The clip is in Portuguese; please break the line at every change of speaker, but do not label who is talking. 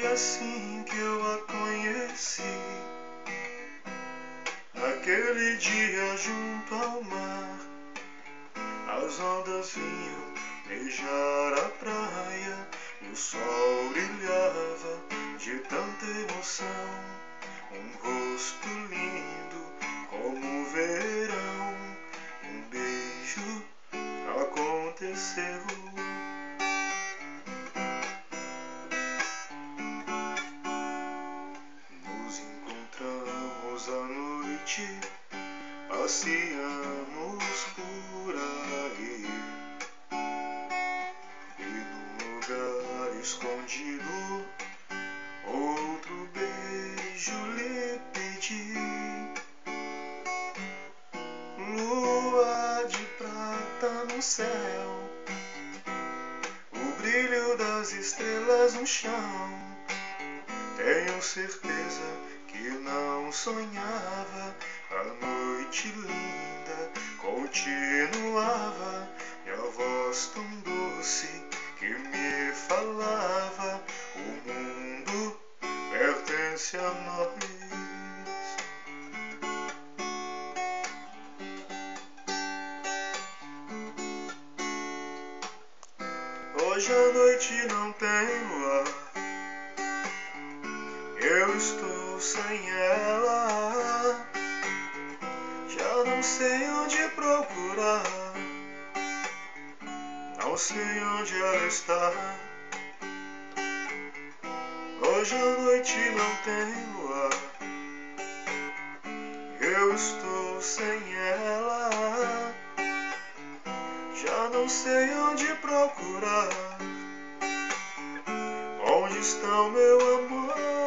Foi assim que eu a conheci, naquele dia junto ao mar. As ondas vinham beijar a praia e o sol brilhava de tanta emoção. Um rosto lindo como o verão, um beijo aconteceu. Nos encontramos à noite, passeamos por aí, e num lugar escondido outro beijo lhe pedi. Lua de prata no céu, o brilho das estrelas no chão. Tenho certeza que não sonhava, a noite linda continuava, e a voz tão doce que me falava: o mundo pertence a nós. Hoje a noite não tem luar, eu estou sem ela, já não sei onde procurar, não sei onde ela está. Hoje a noite não tem luar, eu estou sem ela, já não sei onde procurar. Onde está o meu amor?